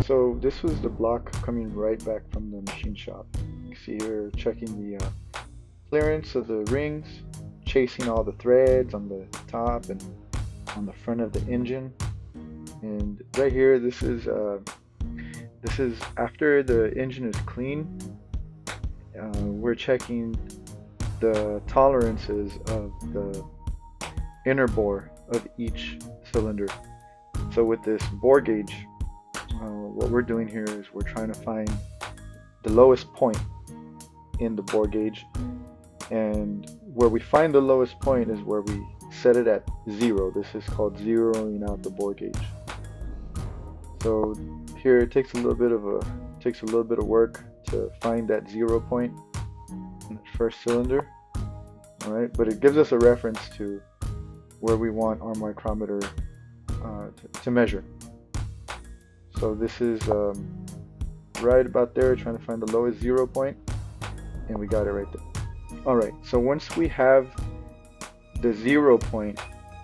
So this was the block coming right back from the machine shop. You see here checking the clearance of the rings, chasing all the threads on the top and on the front of the engine. And right here, this is after the engine is clean. We're checking the tolerances of the inner bore of each cylinder. So with this bore gauge, what we're doing here is we're trying to find the lowest point in the bore gauge, and where we find the lowest point is where we set it at 0. This is called zeroing out the bore gauge. So here it takes a little bit of work to find that 0 point in the first cylinder. All right, but it gives us a reference to where we want our micrometer to measure. So this is right about there, trying to find the lowest 0 point, and we got it right there. All right, so once we have the 0 point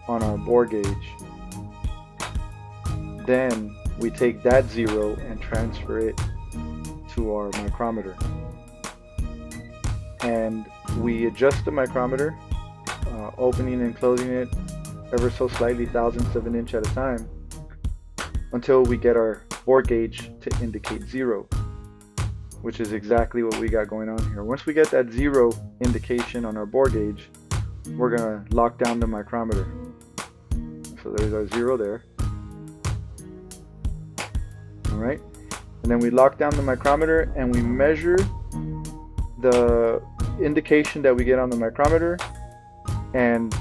on our bore gauge, then we take that 0 and transfer it to our micrometer. And we adjust the micrometer, opening and closing it ever so slightly, thousandths of an inch at a time, until we get our bore gauge to indicate 0, which is exactly what we got going on here. Once we get that 0 indication on our bore gauge, we're going to lock down the micrometer. So there's our 0 there. Alright, and then we lock down the micrometer and we measure the indication that we get on the micrometer and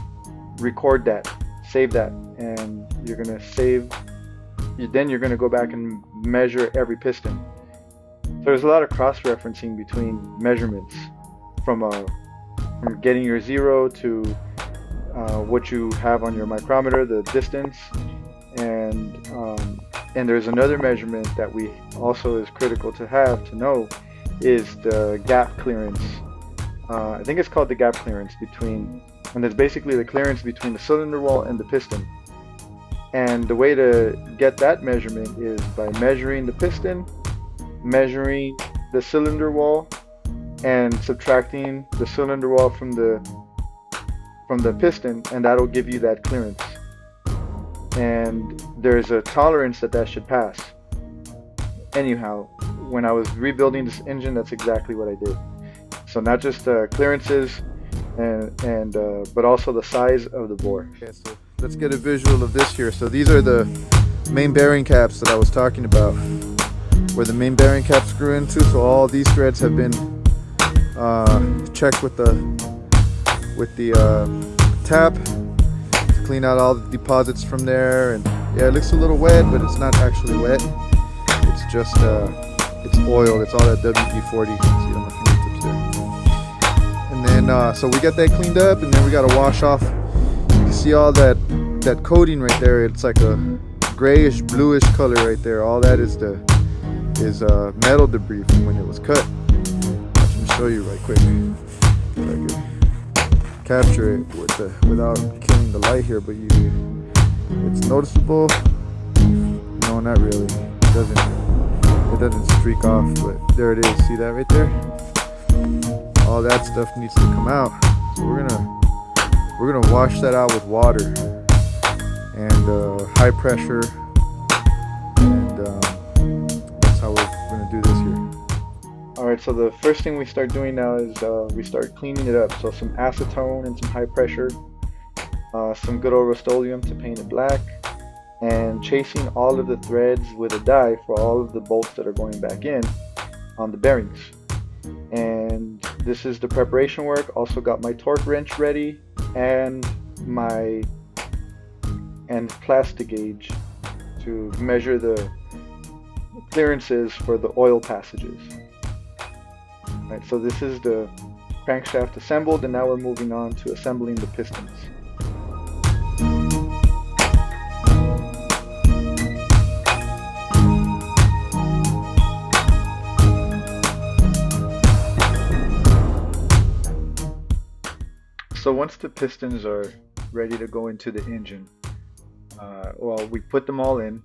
record that, save that, and you're going to save. Then you're going to go back and measure every piston. So there's a lot of cross-referencing between measurements from getting your 0 to what you have on your micrometer, the distance, and there's another measurement that we also is critical to have to know is the gap clearance. I think it's called the gap clearance between, and it's basically the clearance between the cylinder wall and the piston. And the way to get that measurement is by measuring the piston, measuring the cylinder wall, and subtracting the cylinder wall from the piston, and that'll give you that clearance. And there's a tolerance that should pass. Anyhow, when I was rebuilding this engine, that's exactly what I did. So not just clearances, but also the size of the bore. Okay, so let's get a visual of this here. So these are the main bearing caps that I was talking about, where the main bearing caps screw into. So all these threads have been checked with the tap to clean out all the deposits from there. And yeah, it looks a little wet, but it's not actually wet. It's just it's oil. It's all that WD-40. See it on my fingertips there. And then so we got that cleaned up, and then we got to wash off. You can see all that coating right there. It's like a grayish bluish color right there. All that is metal debris from when it was cut. Let me show you right quick if I could capture it without killing the light here, but it's noticeable. No, not really. It doesn't streak off, but there it is. See that right there? All that stuff needs to come out. So we're gonna wash that out with water and high pressure, and that's how we're gonna do this here. Alright, so the first thing we start doing now is we start cleaning it up. So some acetone and some high pressure, some good old Rust-Oleum to paint it black, and chasing all of the threads with a die for all of the bolts that are going back in on the bearings. And this is the preparation work. Also got my torque wrench ready and my plastic gauge to measure the clearances for the oil passages. Right, so this is the crankshaft assembled, and now we're moving on to assembling the pistons. So once the pistons are ready to go into the engine, well, we put them all in,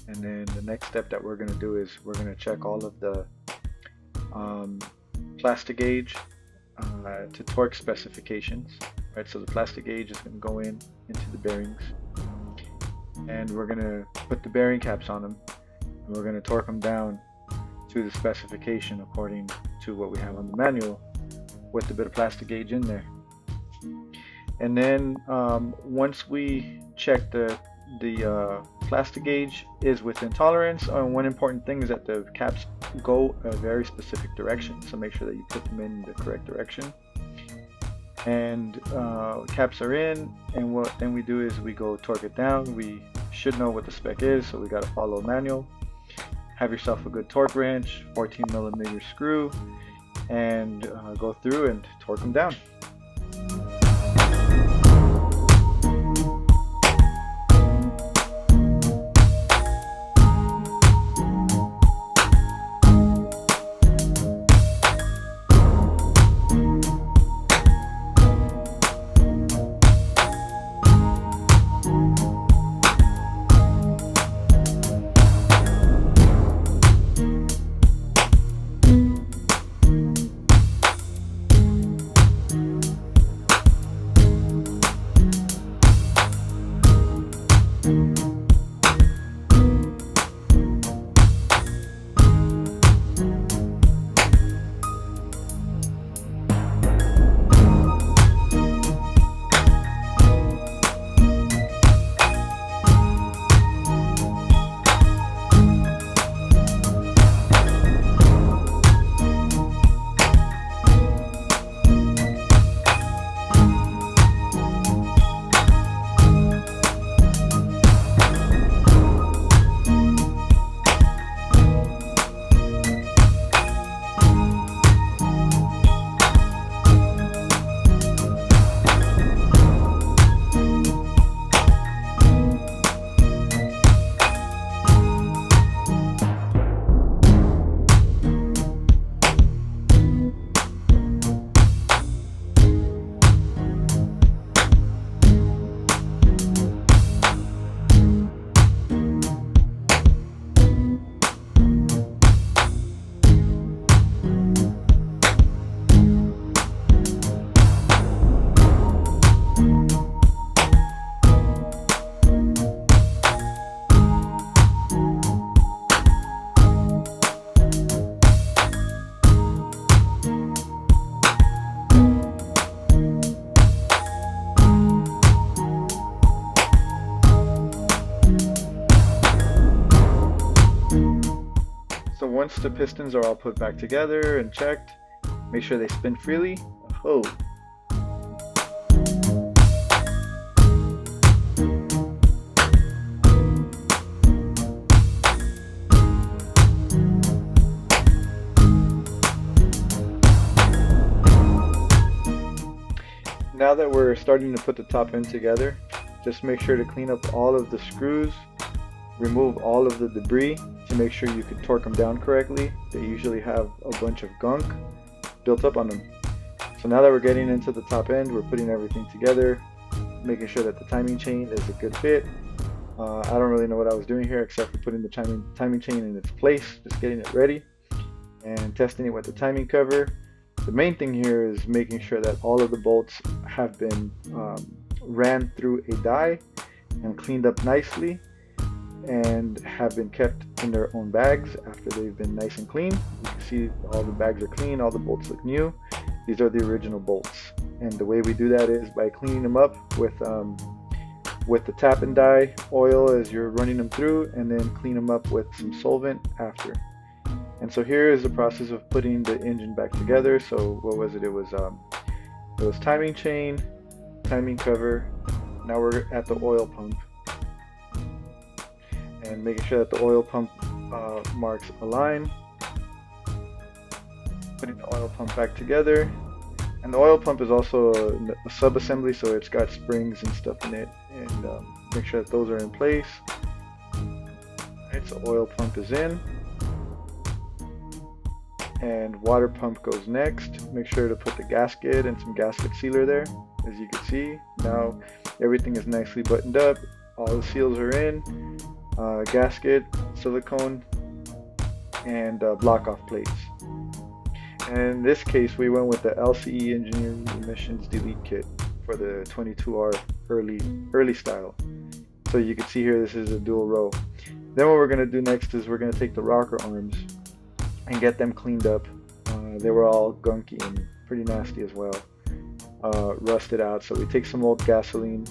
And then the next step that we're going to do is we're going to check all of the um, plastic gauge to torque specifications. Right, so the plastic gauge is going to go into the bearings, and we're going to put the bearing caps on them, and we're going to torque them down to the specification according to what we have on the manual with a bit of plastic gauge in there. And then once we check the plastic gauge is within tolerance, one important thing is that the caps go a very specific direction, so make sure that you put them in the correct direction. And caps are in, and what then we do is we go torque it down. We should know what the spec is, so we got to follow a manual. Have yourself a good torque wrench, 14mm screw, and go through and torque them down. So once the pistons are all put back together and checked, make sure they spin freely. Oh. Now that we're starting to put the top end together, just make sure to clean up all of the screws, remove all of the debris to make sure you can torque them down correctly. They usually have a bunch of gunk built up on them. So now that we're getting into the top end, we're putting everything together, making sure that the timing chain is a good fit. I don't really know what I was doing here except for putting the timing chain in its place, just getting it ready and testing it with the timing cover. The main thing here is making sure that all of the bolts have been ran through a die and cleaned up nicely and have been kept in their own bags after they've been nice and clean. You can see all the bags are clean, all the bolts look new. These are the original bolts, and the way we do that is by cleaning them up with the tap and die oil as you're running them through, and then clean them up with some solvent after. And so here is the process of putting the engine back together. So what was it? It was timing chain, timing cover. Now we're at the oil pump and making sure that the oil pump marks align. Putting the oil pump back together, and the oil pump is also a sub-assembly, so it's got springs and stuff in it, and make sure that those are in place. Alright, so oil pump is in, and water pump goes next. Make sure to put the gasket and some gasket sealer there. As you can see, now everything is nicely buttoned up, all the seals are in, gasket, silicone, and block off plates. And in this case, we went with the LCE Engineering Emissions Delete Kit for the 22R early style. So you can see here, this is a dual row. Then what we're going to do next is we're going to take the rocker arms and get them cleaned up. They were all gunky and pretty nasty as well, rusted out. So we take some old gasoline,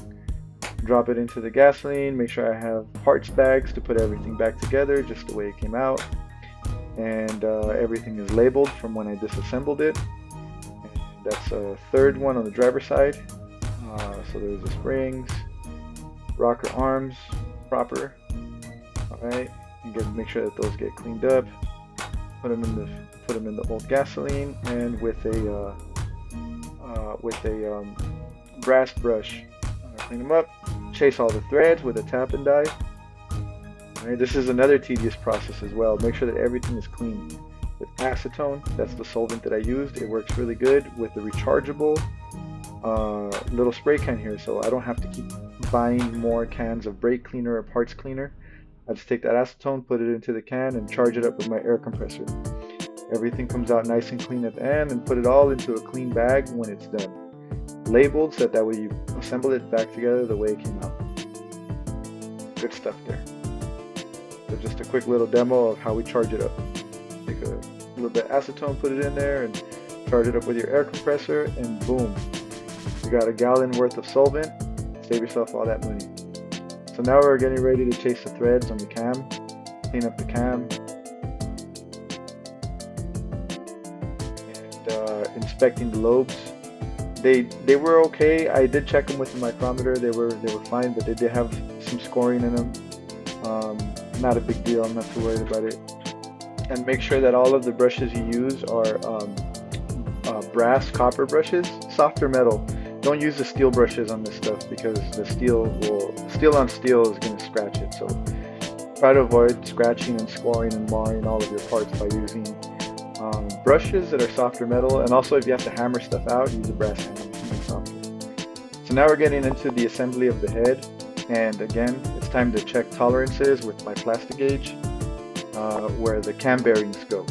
drop it into the gasoline, make sure I have parts bags to put everything back together just the way it came out. And everything is labeled from when I disassembled it. And that's a third one on the driver's side. So there's the springs, rocker arms, proper. Alright, and make sure that those get cleaned up. Put them in the old gasoline, and with a brass brush, clean them up. Chase all the threads with a tap and die. Right, this is another tedious process as well. Make sure that everything is clean. With acetone, that's the solvent that I used. It works really good with the rechargeable little spray can here, so I don't have to keep buying more cans of brake cleaner or parts cleaner. I just take that acetone, put it into the can, and charge it up with my air compressor. Everything comes out nice and clean at the end, and put it all into a clean bag when it's done. Labeled so that way you assemble it back together the way it came out. Good stuff there. So just a quick little demo of how we charge it up. Take a little bit of acetone, put it in there, and charge it up with your air compressor, and boom. You got a gallon worth of solvent. Save yourself all that money. So now we're getting ready to chase the threads on the cam, clean up the cam, and inspecting the lobes. They were okay. I did check them with the micrometer. They were fine, but they did have some scoring in them. Not a big deal. I'm not too worried about it. And make sure that all of the brushes you use are brass, copper brushes, softer metal. Don't use the steel brushes on this stuff because the steel on steel is going to scratch it. So try to avoid scratching and scoring and marring all of your parts by using brushes that are softer metal. And also, if you have to hammer stuff out, use a brass hammer to make softer. So now we're getting into the assembly of the head. And again, it's time to check tolerances with my plastic gauge where the cam bearings go.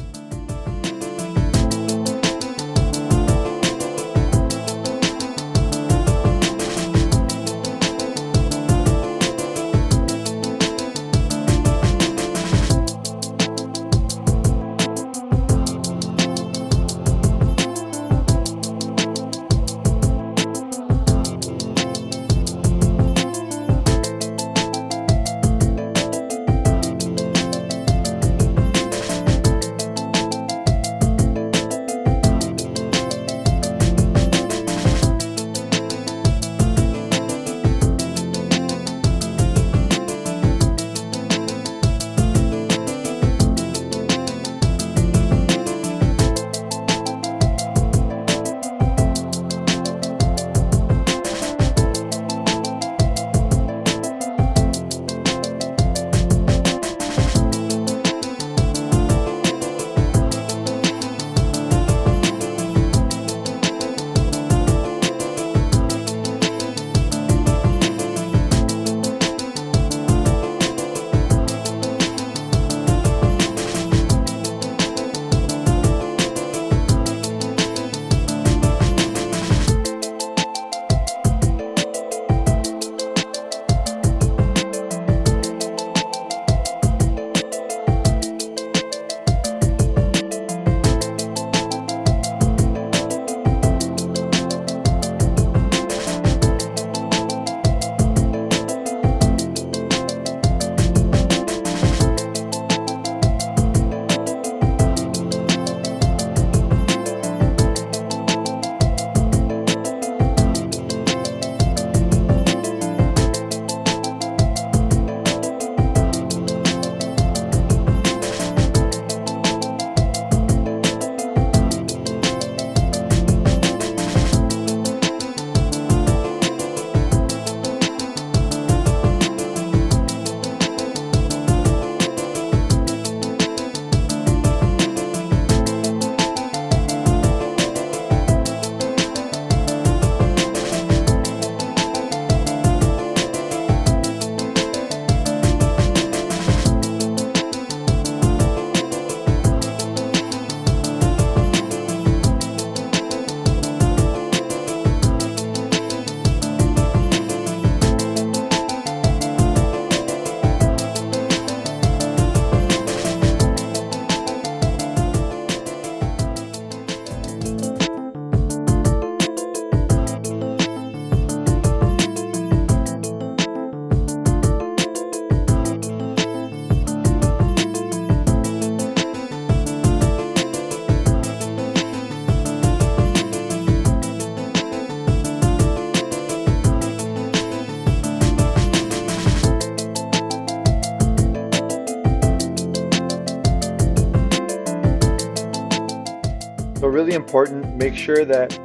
really important, make sure that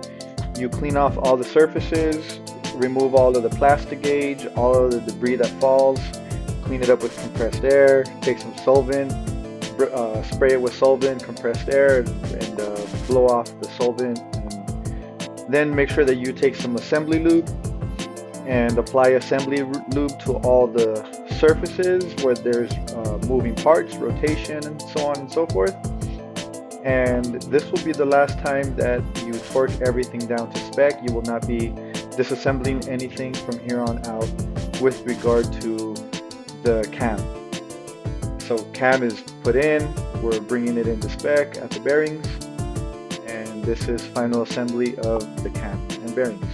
you clean off all the surfaces, remove all of the plastic gauge, all of the debris that falls, clean it up with compressed air, take some solvent, spray it with solvent, compressed air, and blow off the solvent. And then make sure that you take some assembly lube and apply assembly lube to all the surfaces where there's moving parts, rotation, and so on and so forth. And this will be the last time that you torque everything down to spec. You will not be disassembling anything from here on out with regard to the cam. So cam is put in, we're bringing it into spec at the bearings, and this is final assembly of the cam and bearings.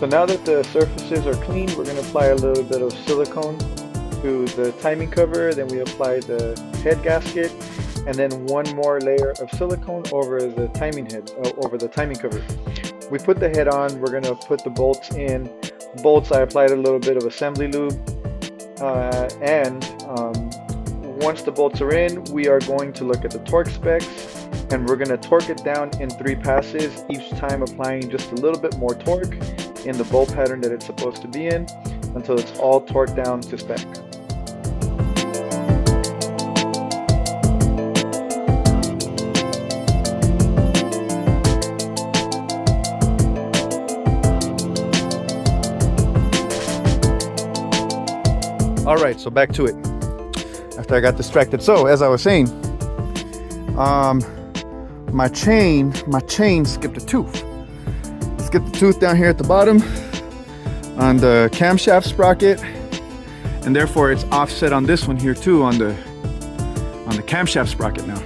So now that the surfaces are clean, we're going to apply a little bit of silicone to the timing cover, then we apply the head gasket, and then one more layer of silicone over the timing head, over the timing cover. We put the head on, we're going to put the bolts in. Bolts, I applied a little bit of assembly lube, and once the bolts are in, we are going to look at the torque specs, and we're going to torque it down in 3 passes, each time applying just a little bit more torque in the bolt pattern that it's supposed to be in until it's all torqued down to spec. All right, so back to it after I got distracted. So as I was saying, my chain skipped a tooth. Skipped the tooth down here at the bottom on the camshaft sprocket, and therefore it's offset on this one here too, on the camshaft sprocket now.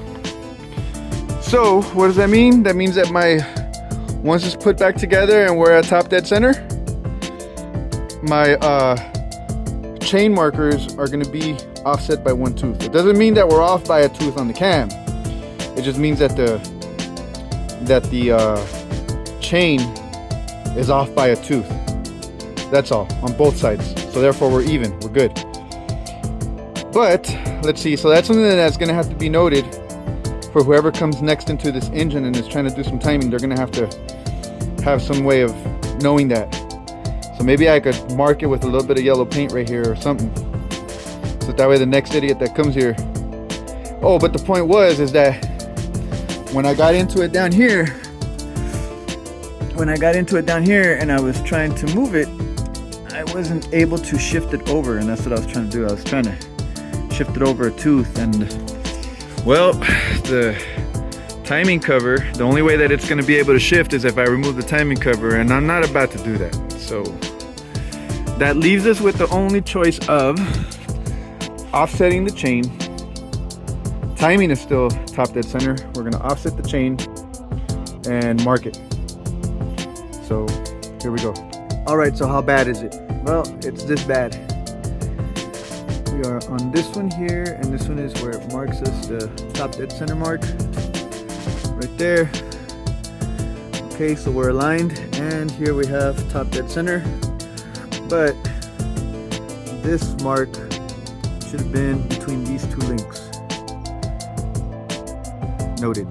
So what does that mean? That means that once it's put back together and we're at top dead center, my chain markers are going to be offset by 1 tooth. It doesn't mean that we're off by a tooth on the cam. It just means that the chain is off by a tooth. That's all, on both sides. So therefore we're even, we're good. But let's see, so that's something that's going to have to be noted for whoever comes next into this engine and is trying to do some timing. They're going to have some way of knowing that. So maybe I could mark it with a little bit of yellow paint right here or something, so that way the next idiot that comes here. Oh, but the point is that when I got into it down here, and I was trying to move it, I wasn't able to shift it over, and that's what I was trying to do. I was trying to shift it over a tooth, and well, the timing cover, the only way that it's going to be able to shift is if I remove the timing cover, and I'm not about to do that. So that leaves us with the only choice of offsetting the chain. Timing is still top dead center. We're going to offset the chain and mark it. So here we go. All right, so how bad is it? Well, it's this bad. We are on this one here, and this one is where it marks us the top dead center mark right there. Okay, so we're aligned, and here we have top dead center, but this mark should have been between these 2 links. Noted.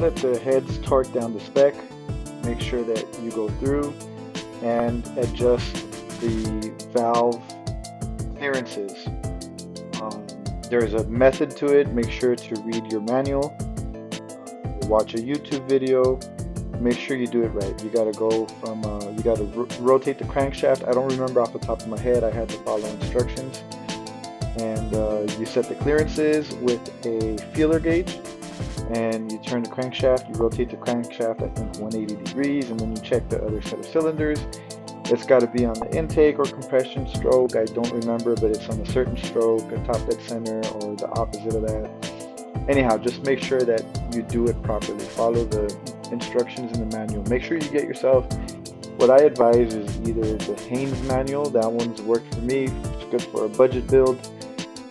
that the head's torqued down to spec, make sure that you go through and adjust the valve clearances. There's a method to it. Make sure to read your manual, watch a YouTube video, make sure you do it right. You gotta go from, you gotta rotate the crankshaft. I don't remember off the top of my head, I had to follow instructions. And you set the clearances with a feeler gauge, and you turn the crankshaft, you rotate the crankshaft, I think 180 degrees, and then you check the other set of cylinders. It's got to be on the intake or compression stroke, I don't remember, but it's on a certain stroke, a top dead center, or the opposite of that. Anyhow, just make sure that you do it properly. Follow the instructions in the manual. Make sure you get yourself, what I advise is either the Haynes manual, that one's worked for me, it's good for a budget build,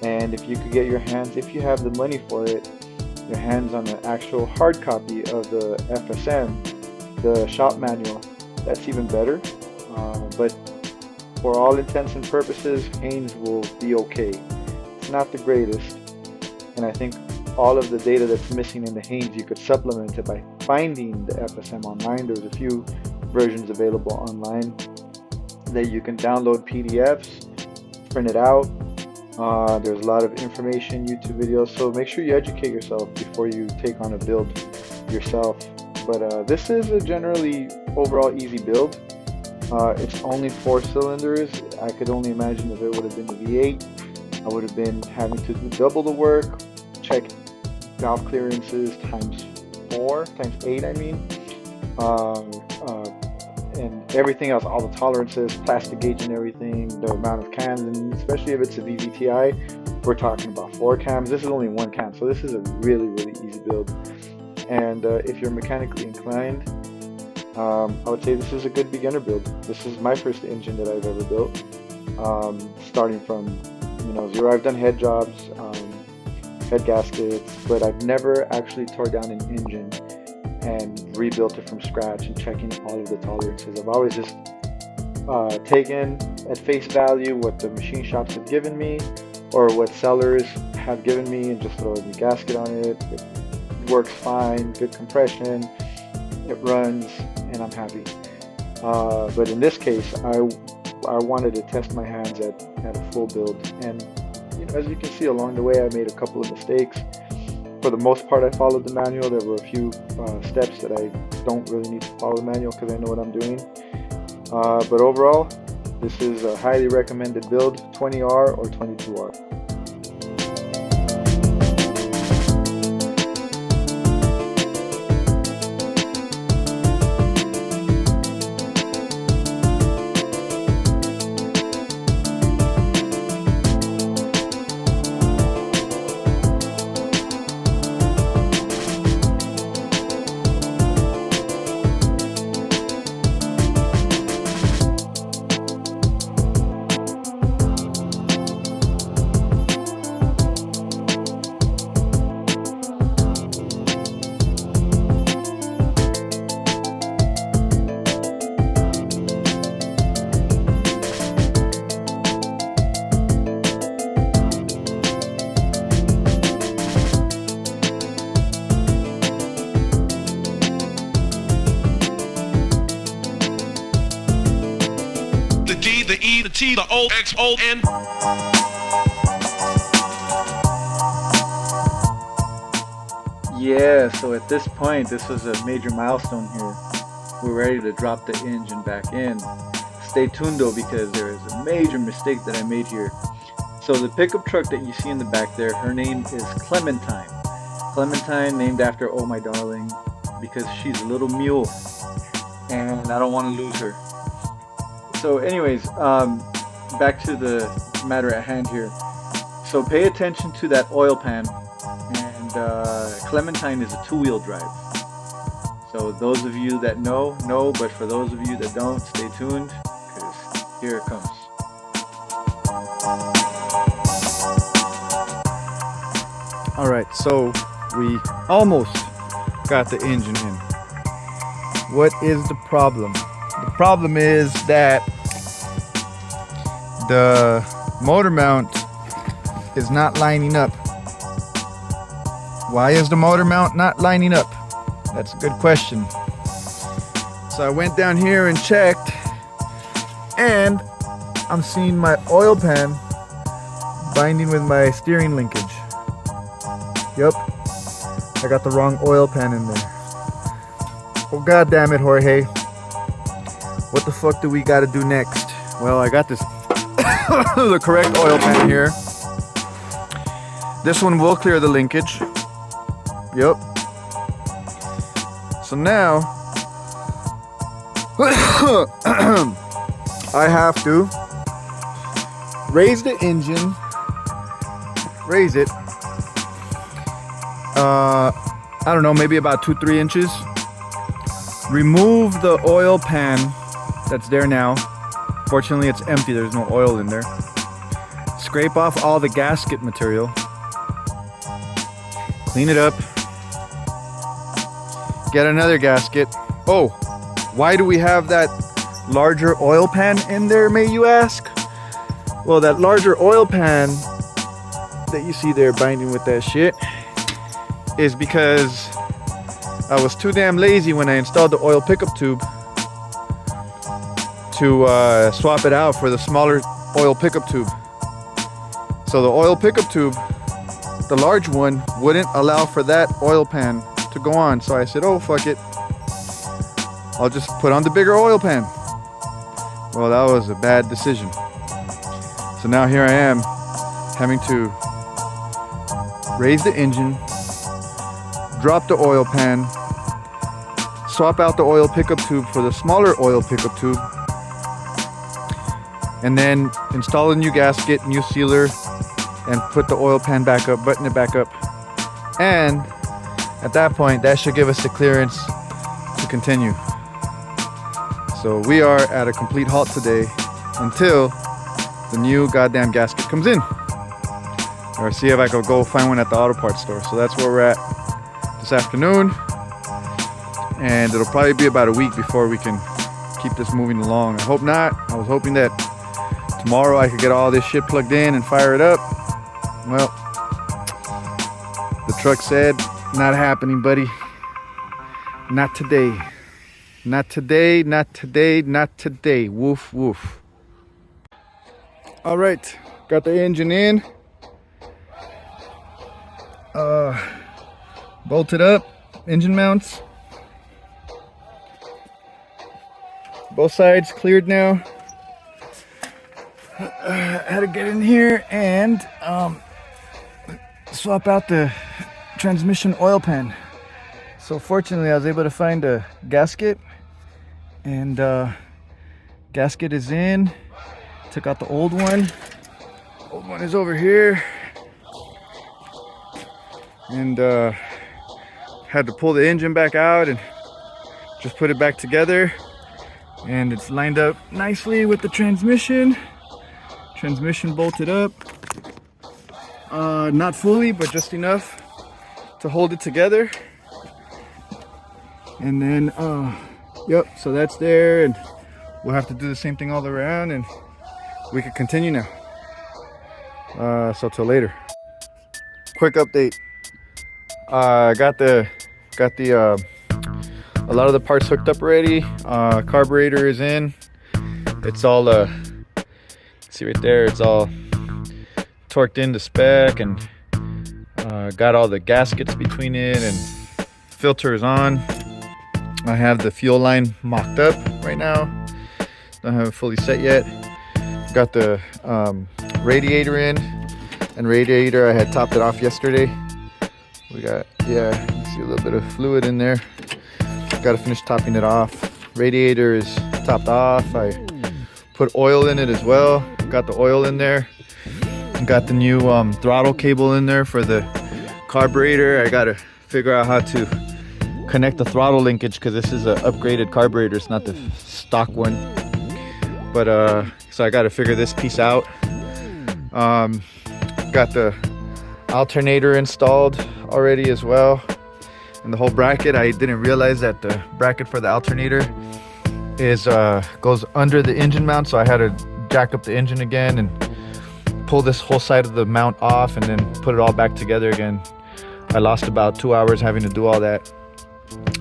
and if you could get your hands, if you have the money for it, your hands on an actual hard copy of the FSM, the shop manual, that's even better. But for all intents and purposes, Haynes will be okay. It's not the greatest, and I think all of the data that's missing in the Haynes, you could supplement it by finding the FSM online. There's a few versions available online that you can download PDFs, print it out. There's a lot of information, YouTube videos, so make sure you educate yourself before you take on a build yourself. But this is a generally overall easy build. It's only 4 cylinders. I could only imagine if it would have been the V8, I would have been having to do double the work, check valve clearances times 8, I mean, and everything else, all the tolerances, plastic gauge and everything, the amount of cams, and especially if it's a VVTi, we're talking about 4 cams. This is only 1 cam, so this is a really, really easy build. And if you're mechanically inclined, I would say this is a good beginner build. This is my first engine that I've ever built, starting from zero. I've done head jobs, head gaskets, but I've never actually tore down an engine and rebuilt it from scratch and checking all of the tolerances. I've always just taken at face value what the machine shops have given me or what sellers have given me and just throw a new gasket on it. It works fine, good compression, it runs, and I'm happy. But in this case, I wanted to test my hands at a full build, and as you can see along the way, I made a couple of mistakes. For the most part, I followed the manual. There were a few steps that I don't really need to follow the manual because I know what I'm doing. But overall, this is a highly recommended build, 20R or 22R. The D, the E, the T, the O, X, O, N. Yeah, so at this point, this was a major milestone here. We're ready to drop the engine back in. Stay tuned though, because there is a major mistake that I made here. So the pickup truck that you see in the back there, her name is Clementine. Clementine, named after Oh My Darling, because she's a little mule and I don't want to lose her. So anyways, back to the matter at hand here. So pay attention to that oil pan, and Clementine is a 2-wheel drive. So those of you that know, but for those of you that don't, stay tuned, because here it comes. Alright, so we almost got the engine in. What is the problem? The problem is that the motor mount is not lining up. Why is the motor mount not lining up? That's a good question. So I went down here and checked, and I'm seeing my oil pan binding with my steering linkage. Yep, I got the wrong oil pan in there. Oh god damn it, Jorge. What the fuck do we gotta do next? Well, I got this the correct oil pan here. This one will clear the linkage. Yep. So now I have to raise the engine, raise it, I don't know, maybe about 2-3 inches. Remove the oil pan that's there now. Fortunately, it's empty, there's no oil in there. Scrape off all the gasket material. Clean it up. Get another gasket. Oh, why do we have that larger oil pan in there, may you ask? Well, that larger oil pan that you see there binding with that shit is because I was too damn lazy when I installed the oil pickup tube to swap it out for the smaller oil pickup tube. So the oil pickup tube, the large one, wouldn't allow for that oil pan to go on. So I said, oh, fuck it. I'll just put on the bigger oil pan. Well, that was a bad decision. So now here I am having to raise the engine, drop the oil pan, swap out the oil pickup tube for the smaller oil pickup tube, and then install a new gasket, new sealer, and put the oil pan back up, button it back up. And at that point, that should give us the clearance to continue. So we are at a complete halt today until the new goddamn gasket comes in. Or see if I could go find one at the auto parts store. So that's where we're at this afternoon. And it'll probably be about a week before we can keep this moving along. I hope not. I was hoping that tomorrow I could get all this shit plugged in and fire it up. Well, the truck said, not happening, buddy. Not today. Not today, not today, not today. Woof, woof. All right, got the engine in. Bolted up, engine mounts. Both sides cleared now. Had to get in here and swap out the transmission oil pan. So fortunately I was able to find a gasket, and gasket is in. Took out the old one. Old one is over here. And had to pull the engine back out and just put it back together. And it's lined up nicely with the transmission. Transmission bolted up. Not fully, but just enough to hold it together. And then, yep, so that's there. And we'll have to do the same thing all around, and we can continue now. So till later. Quick update. Got the a lot of the parts hooked up already. Carburetor is in. It's all see right there, it's all torqued into spec, and got all the gaskets between it, and filter is on. I have the fuel line mocked up right now. Don't have it fully set yet. Got the radiator in, and radiator I had topped it off yesterday. We got, yeah, you see a little bit of fluid in there. Got to finish topping it off. Radiator is topped off. I put oil in it as well. Got the oil in there. Got the new throttle cable in there for the carburetor. I got to figure out how to connect the throttle linkage, because this is an upgraded carburetor. It's not the stock one. But so I got to figure this piece out. Got the alternator installed already as well, and the whole bracket. I didn't realize that the bracket for the alternator is goes under the engine mount, so I had to jack up the engine again and pull this whole side of the mount off and then put it all back together again. I lost about 2 hours having to do all that.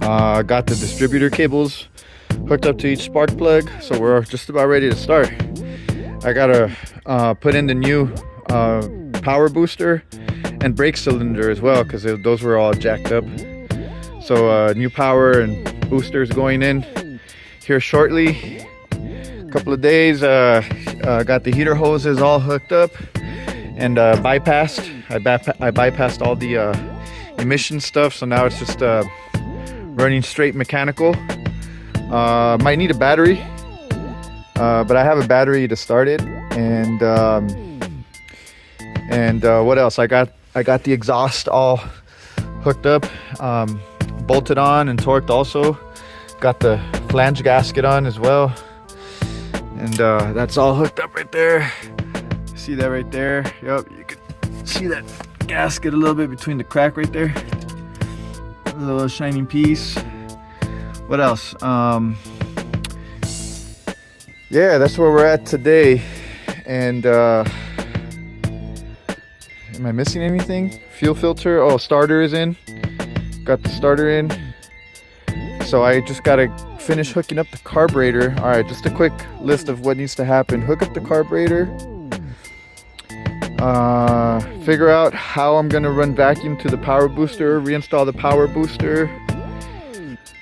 Got the distributor cables hooked up to each spark plug, so we're just about ready to start. I gotta put in the new power booster and brake cylinder as well, because those were all jacked up. So new power and boosters going in here shortly. A couple of days. Got the heater hoses all hooked up and bypassed. I bypassed all the emission stuff, so now it's just running straight mechanical. Might need a battery, but I have a battery to start it. And what else? I got the exhaust all hooked up, bolted on and torqued also. Got the flange gasket on as well, and that's all hooked up right there. See that right there? Yep, you can see that gasket a little bit between the crack right there. A little shining piece. What else? Yeah, that's where we're at today. And am I missing anything? Fuel filter. Oh, starter is in. Got the starter in. So I just gotta finish hooking up the carburetor. All right, just a quick list of what needs to happen. Hook up the carburetor. Figure out how I'm gonna run vacuum to the power booster, reinstall the power booster,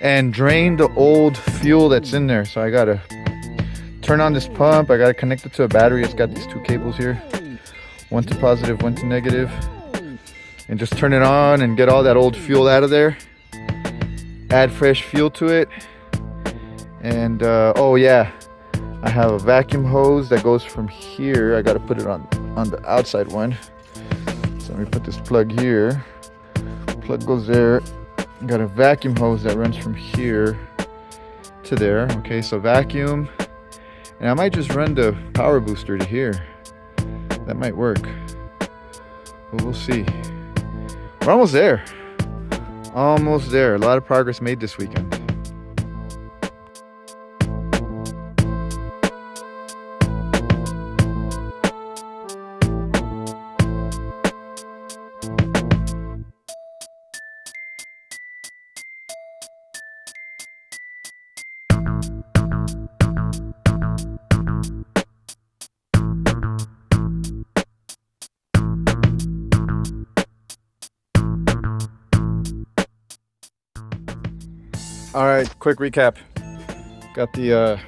and drain the old fuel that's in there. So I gotta turn on this pump. I gotta connect it to a battery. It's got these two cables here, one to positive, one to negative, and just turn it on and get all that old fuel out of there. Add fresh fuel to it. And oh yeah, I have a vacuum hose that goes from here. I gotta put it on the outside one. So let me put this plug here. Plug goes there. Got a vacuum hose that runs from here to there. Okay, so vacuum. And I might just run the power booster to here. That might work. But we'll see. We're almost there. Almost there. A lot of progress made this weekend. All right, quick recap. Got the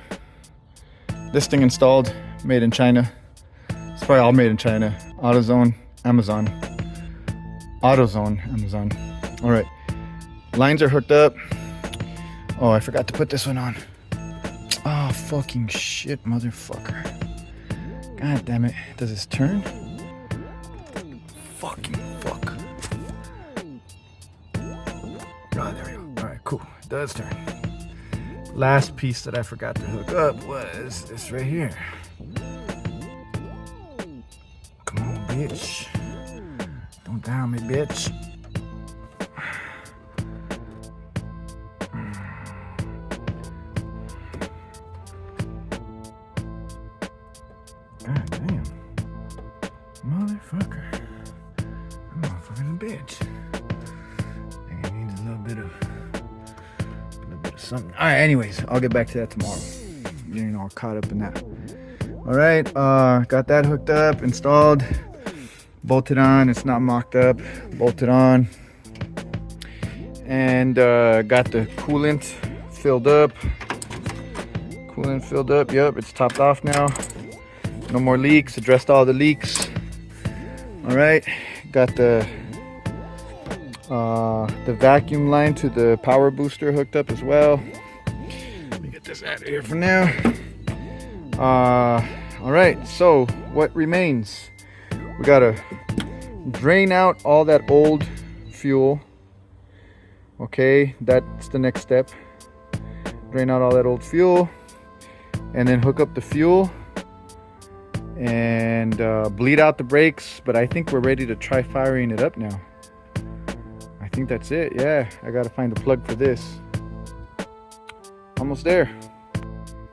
this thing installed, made in China. It's probably all made in China. AutoZone, Amazon. AutoZone, Amazon. All right, lines are hooked up. Oh, I forgot to put this one on. Oh, fucking shit, motherfucker. God damn it. Does this turn? Fucking fuck. Oh, there we go. All right, cool. It does turn. Last piece that I forgot to hook up was this right here. Come on, bitch. Don't down me, bitch. God damn. Motherfucker. I'm motherfucking a bitch. I think it needs a little bit of something. Alright, anyways, I'll get back to that tomorrow. Getting all caught up in that. Alright, got that hooked up, installed, bolted on. It's not mocked up, bolted on. And got the coolant filled up. Coolant filled up, yep, it's topped off now. No more leaks, addressed all the leaks. All right, got the vacuum line to the power booster hooked up as well. Let me get this out of here for now. All right, so what remains? We gotta drain out all that old fuel. Okay, that's the next step. Drain out all that old fuel and then hook up the fuel and bleed out the brakes. But I think we're ready to try firing it up now. I think that's it. Yeah, I gotta find a plug for this. Almost there.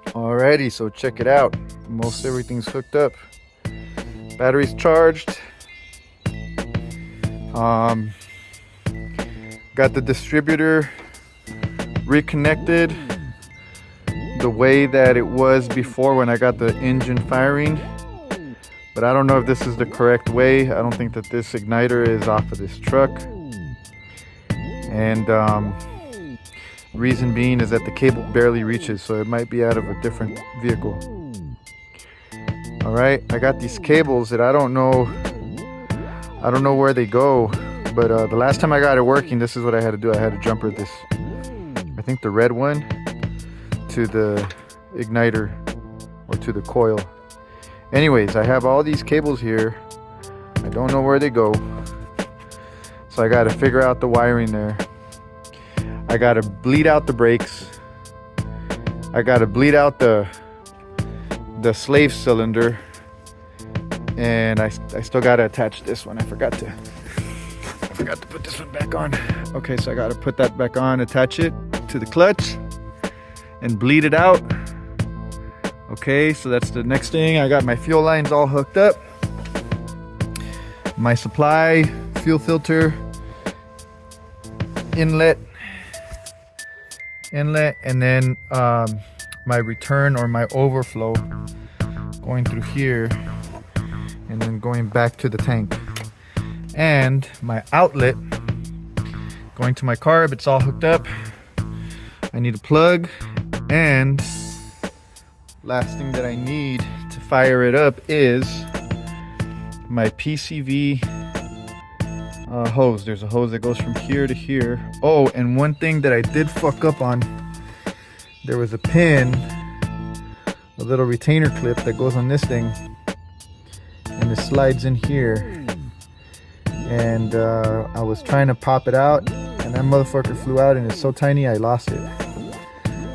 Alrighty, so check it out. Most everything's hooked up. Battery's charged. Got the distributor reconnected the way that it was before when I got the engine firing, but I don't know if this is the correct way. I don't think that this igniter is off of this truck, and reason being is that the cable barely reaches, so it might be out of a different vehicle. All right, I got these cables that I don't know where they go, but the last time I got it working, this is what I had to do. I had to jumper this, I think the red one, to the igniter or to the coil. Anyways, I have all these cables here. I don't know where they go, so I got to figure out the wiring there. I got to bleed out the brakes. I got to bleed out the slave cylinder, and I still got to attach this one. I forgot to put this one back on. Okay, so I got to put that back on, attach it to the clutch, and bleed it out. Okay, so that's the next thing. I got my fuel lines all hooked up, my supply, fuel filter, inlet, and then my return or my overflow going through here and then going back to the tank, and my outlet going to my carb. It's all hooked up. I need a plug, and last thing that I need to fire it up is my PCV hose. There's a hose that goes from here to here. Oh, and one thing that I did fuck up on, there was a pin, a little retainer clip that goes on this thing, and it slides in here, and I was trying to pop it out, and that motherfucker flew out, and it's so tiny I lost it.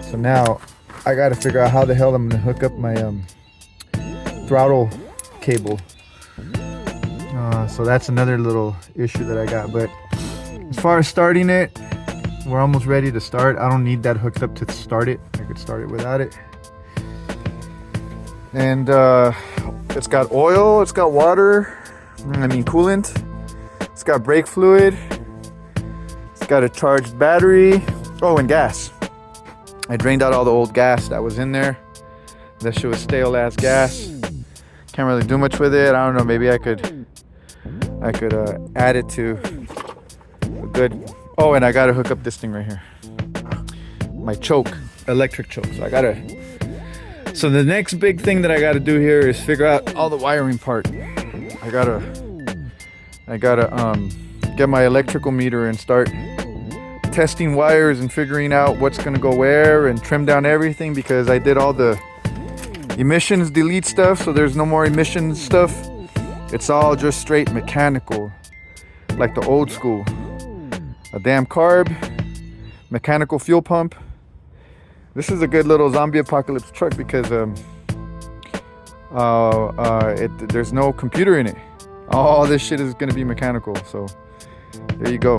So now I gotta figure out how the hell I'm gonna hook up my throttle cable. So that's another little issue that I got. But as far as starting it, we're almost ready to start. I don't need that hooked up to start it. I could start it without it. And it's got oil, it's got water, coolant, it's got brake fluid, it's got a charged battery, oh, and gas. I drained out all the old gas that was in there. That shit was stale ass gas. Can't really do much with it. I don't know, maybe I could add it to a good. Oh, and I gotta hook up this thing right here, my choke, electric choke. So the next big thing that I gotta do here is figure out all the wiring part. I gotta get my electrical meter and start testing wires and figuring out what's gonna go where and trim down everything, because I did all the emissions delete stuff, so there's no more emissions stuff. It's all just straight mechanical, like the old school. A damn carb, mechanical fuel pump. This is a good little zombie apocalypse truck because there's no computer in it. All this shit is gonna be mechanical. So there you go.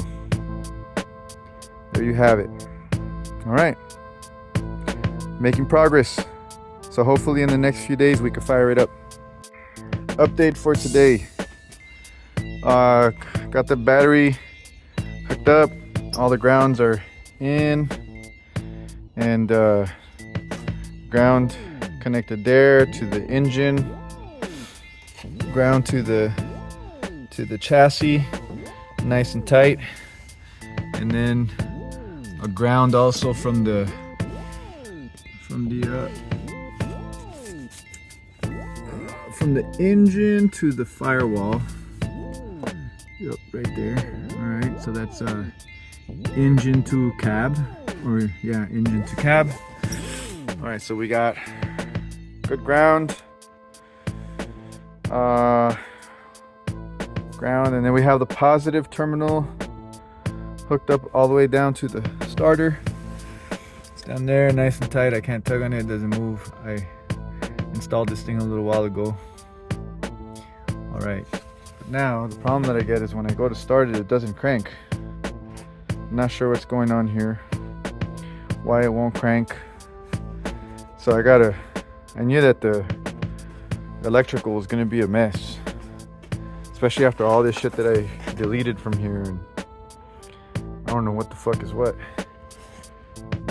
There you have it. All right, making progress. So hopefully in the next few days we can fire it up. Update for today. Got the battery hooked up. All the grounds are in, and ground connected there to the engine, ground to the chassis, nice and tight, and then a ground also from the engine to the firewall. Yep, right there. All right, so that's engine to cab, or yeah, engine to cab. All right, so we got good ground, and then we have the positive terminal hooked up all the way down to the starter. It's down there, nice and tight. I can't tug on it, it doesn't move. I installed this thing a little while ago. All right, but now the problem that I get is when I go to start it, it doesn't crank. I'm not sure what's going on here, why it won't crank. So I knew that the electrical was gonna be a mess, especially after all this shit that I deleted from here, and I don't know what the fuck is what.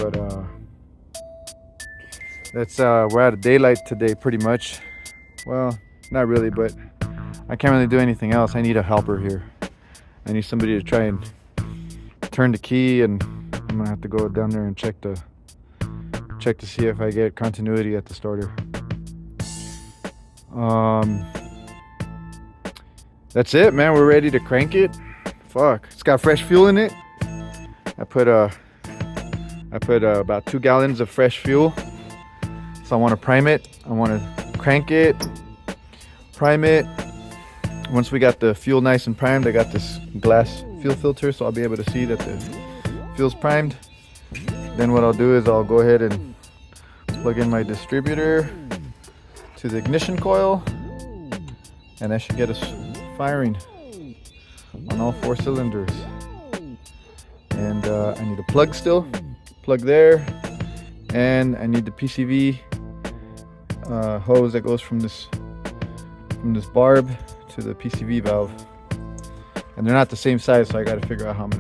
But that's we're out of daylight today pretty much. Well, not really, but I can't really do anything else. I need a helper here. I need somebody to try and turn the key, and I'm gonna have to go down there and check to see if I get continuity at the starter. That's it, man. We're ready to crank it. Fuck, it's got fresh fuel in it. I put about 2 gallons of fresh fuel. So I want to prime it. I want to crank it, prime it. Once we got the fuel nice and primed, I got this glass fuel filter, so I'll be able to see that the fuel's primed. Then what I'll do is I'll go ahead and plug in my distributor to the ignition coil, and that should get us firing on all 4 cylinders. And I need a plug still, plug there, and I need the PCV hose that goes from this barb to the PCV valve, and they're not the same size, so I got to figure out how I'm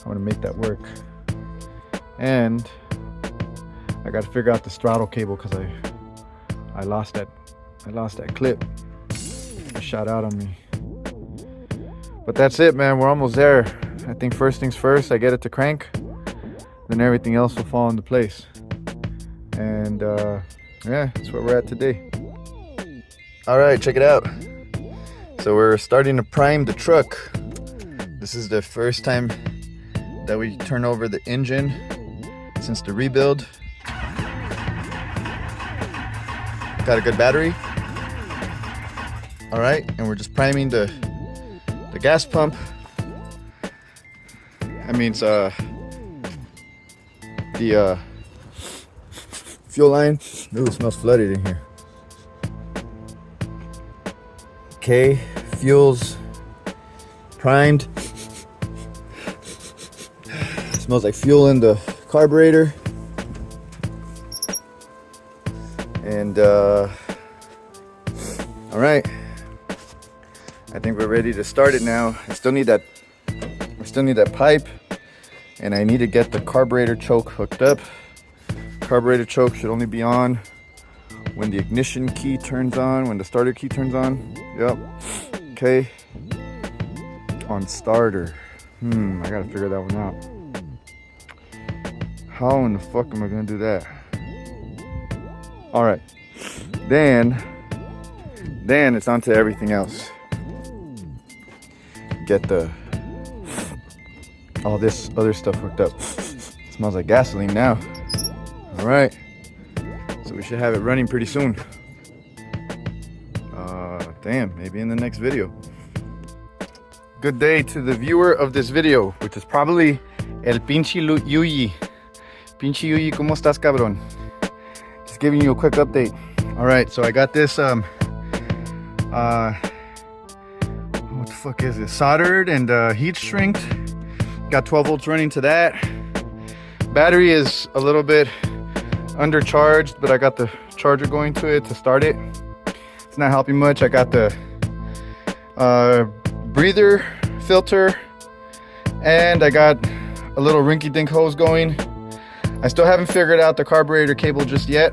gonna make that work. And I got to figure out this throttle cable, because I lost that clip. It shot out on me. But that's it, man. We're almost there. I think first things first, I get it to crank, then everything else will fall into place. And yeah, that's where we're at today. All right, check it out. So we're starting to prime the truck. This is the first time that we turn over the engine since the rebuild. Got a good battery. All right, and we're just priming the gas pump. That means the fuel line. Ooh, it smells flooded in here. Okay, fuel's primed. Smells like fuel in the carburetor. And all right, I think we're ready to start it now. I still need that pipe, and I need to get the carburetor choke hooked up. Carburetor choke should only be on when the ignition key turns on, when the starter key turns on. Yep. Okay. On starter. I gotta figure that one out. How in the fuck am I gonna do that? All right. Then it's on to everything else. Get all this other stuff hooked up. Smells like gasoline now. All right. So we should have it running pretty soon. Damn, maybe in the next video. Good day to the viewer of this video, which is probably El Pinche Yuyi. Pinche Yuyi, ¿cómo estás, cabrón? Just giving you a quick update. All right, so I got this, what the fuck is this? Soldered and heat shrinked. Got 12 volts running to that. Battery is a little bit undercharged, but I got the charger going to it to start it. It's not helping much. I got the breather filter, and I got a little rinky-dink hose going. I still haven't figured out the carburetor cable just yet.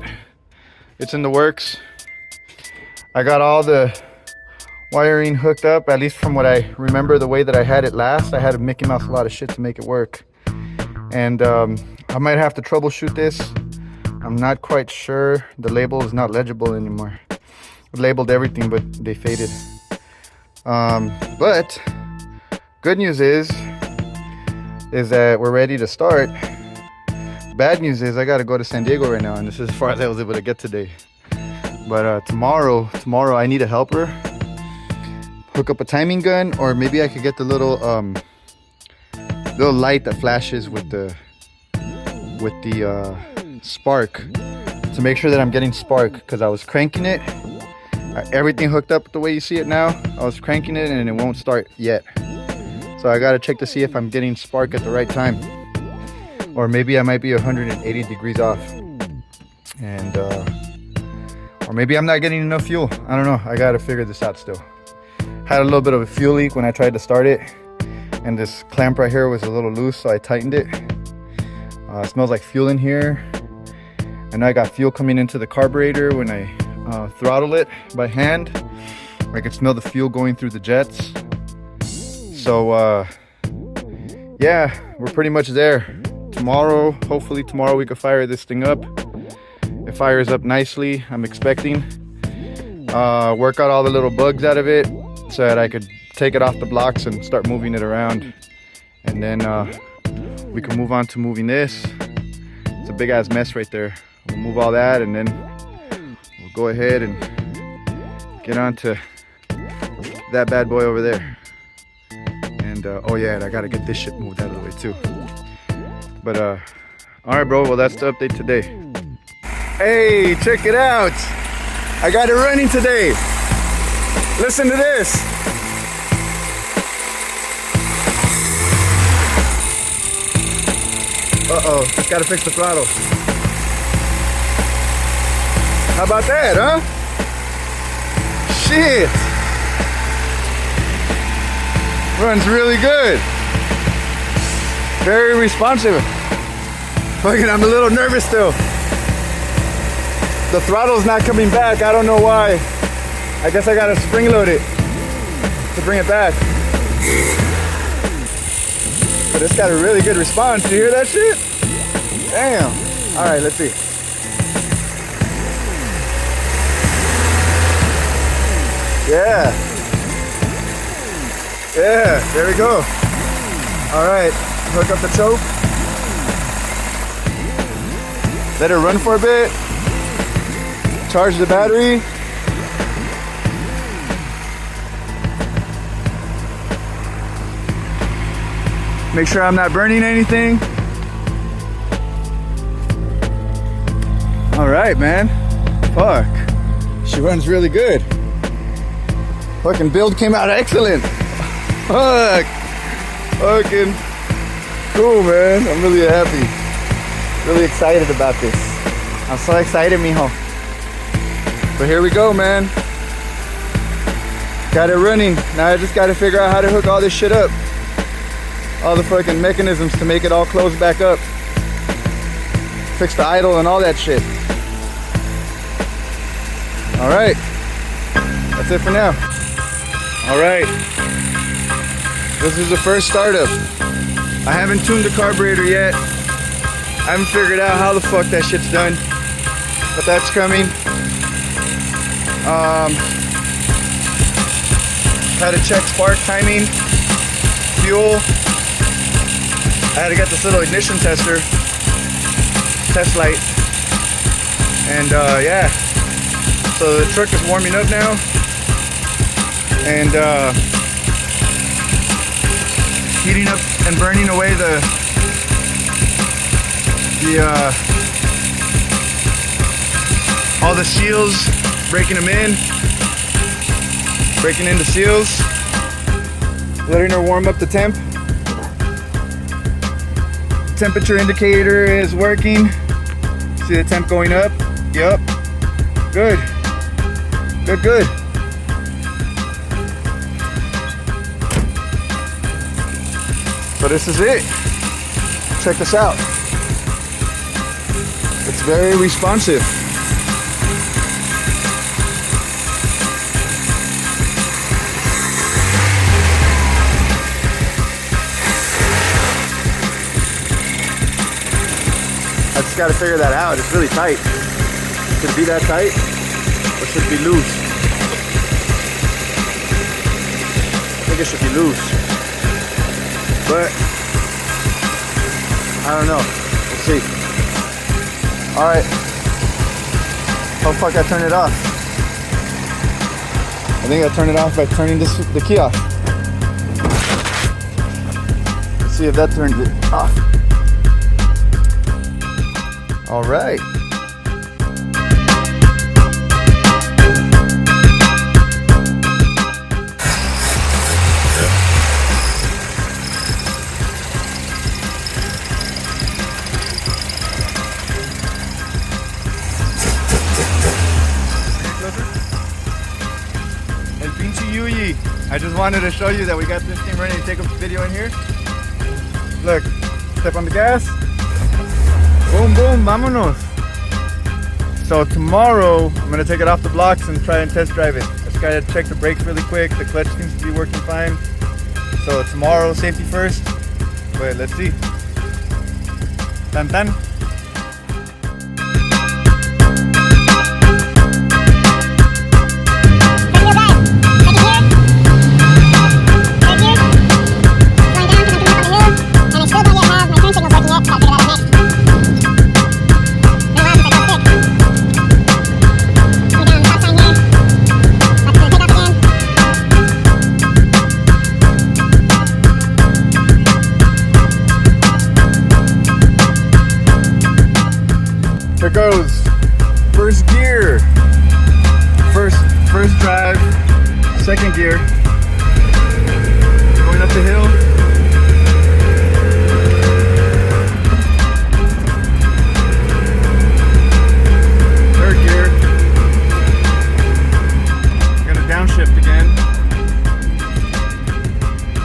It's in the works. I got all the wiring hooked up, at least from what I remember the way that I had it last. I had to Mickey Mouse a lot of shit to make it work. And I might have to troubleshoot this. I'm not quite sure. The label is not legible anymore. It labeled everything, but they faded. But good news is that we're ready to start. Bad news is I gotta go to San Diego right now, and this is as far as I was able to get today. But tomorrow I need a helper. Hook up a timing gun, or maybe I could get the little light that flashes with the spark to make sure that I'm getting spark, because I was cranking it. Everything hooked up the way you see it now. I was cranking it and it won't start yet. So I gotta check to see if I'm getting spark at the right time. Or maybe I might be 180 degrees off. And or maybe I'm not getting enough fuel. I don't know. I gotta figure this out still. Had a little bit of a fuel leak when I tried to start it, and this clamp right here was a little loose, so I tightened it. It smells like fuel in here. I know I got fuel coming into the carburetor when I throttle it by hand. I can smell the fuel going through the jets. So yeah, we're pretty much there. Tomorrow, hopefully tomorrow we can fire this thing up. It fires up nicely, I'm expecting. Work out all the little bugs out of it so that I could take it off the blocks and start moving it around. And then we can move on to moving this. It's a big ass mess right there. We'll move all that and then we'll go ahead and get on to that bad boy over there. And oh yeah, and I gotta get this shit moved out of the way too. But all right, bro, well that's the update today. Hey, check it out. I got it running today. Listen to this. Uh-oh, just gotta fix the throttle. How about that, huh? Shit. Runs really good. Very responsive. Fucking, I'm a little nervous still. The throttle's not coming back. I don't know why. I guess I gotta spring load it to bring it back. But it's got a really good response. Do you hear that shit? Damn. All right, let's see. Yeah. Yeah, there we go. All right, hook up the choke. Let it run for a bit. Charge the battery. Make sure I'm not burning anything. All right, man. Fuck. She runs really good. Fucking build came out excellent. Fuck. Fucking cool, man. I'm really happy. Really excited about this. I'm so excited, mijo. But here we go, man. Got it running. Now I just got to figure out how to hook all this shit up. All the fucking mechanisms to make it all close back up. Fix the idle and all that shit. All right. That's it for now. All right. This is the first startup. I haven't tuned the carburetor yet. I haven't figured out how the fuck that shit's done. But that's coming. Had to check spark timing, fuel. I had to get this little ignition tester, test light. And yeah. So the truck is warming up now. And heating up and burning away all the seals, breaking them in, breaking in the seals, letting her warm up the temp. Temperature indicator is working. See the temp going up? Yup. Good. Good, good. So this is it. Check this out. It's very responsive. I just got to figure that out. It's really tight. Should it be that tight or should it be loose? I think it should be loose. But I don't know. We'll see. All right. Oh fuck! I turned it off. I think I turned it off by turning the key off. Let's see if that turns it off. All right. El pinche Yuyi. I just wanted to show you that we got this thing ready to take a video in here. Look, step on the gas. Boom, boom, vámonos. So tomorrow, I'm gonna take it off the blocks and try and test drive it. I just gotta check the brakes really quick. The clutch seems to be working fine. So tomorrow, safety first. But let's see. Tan tan. Here goes. First gear. First drive. Second gear. Going up the hill. Third gear. Gonna downshift again.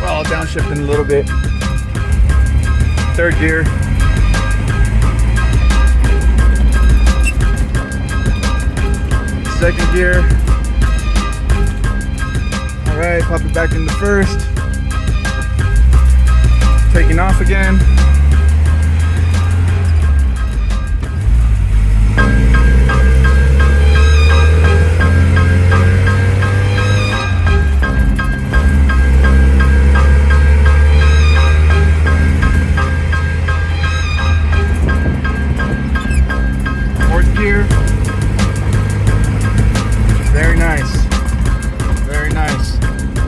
Well, I'll downshift in a little bit. Third gear. Second gear. All right, pop it back into first. Taking off again. Fourth gear. Very nice. Very nice.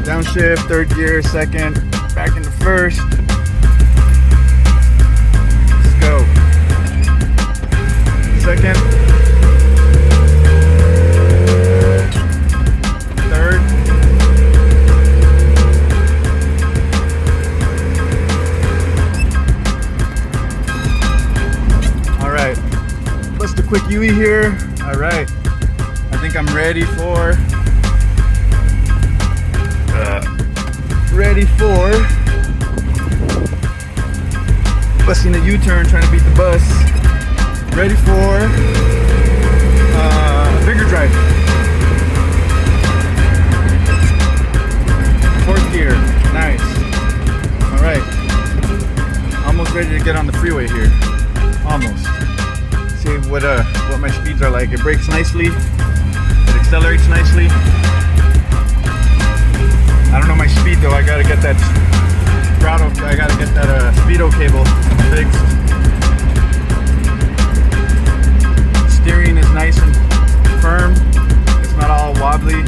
Downshift, third gear, second, back into first. Let's go. Second. Third. All right. Bust a quick UE here. All right. I think I'm ready for busting a U-turn, trying to beat the bus. Ready for a bigger drive. Fourth gear, nice. All right, almost ready to get on the freeway here. Almost. See what my speeds are like. It brakes nicely. It accelerates nicely. I don't know my speed though. I gotta get that throttle. I gotta get that speedo cable fixed. Steering is nice and firm. It's not all wobbly.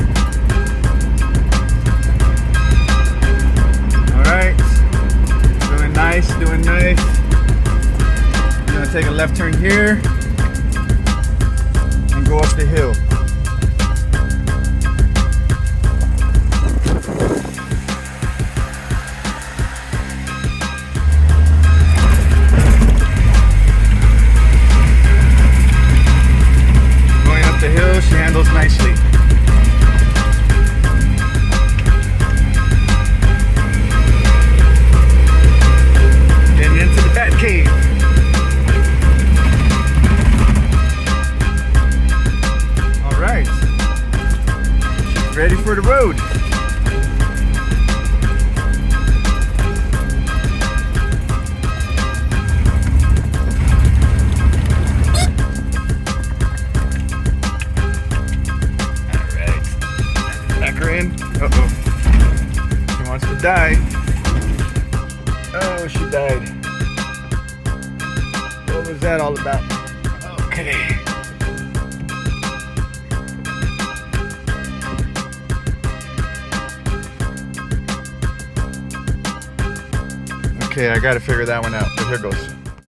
All right, doing nice, doing nice. I'm gonna take a left turn here and go up the hill. She handles nicely. Getting into the bat cave. All right. She's ready for the road. Uh-oh. She wants to die. Oh, she died. What was that all about? Okay. Okay, I gotta figure that one out, but here goes.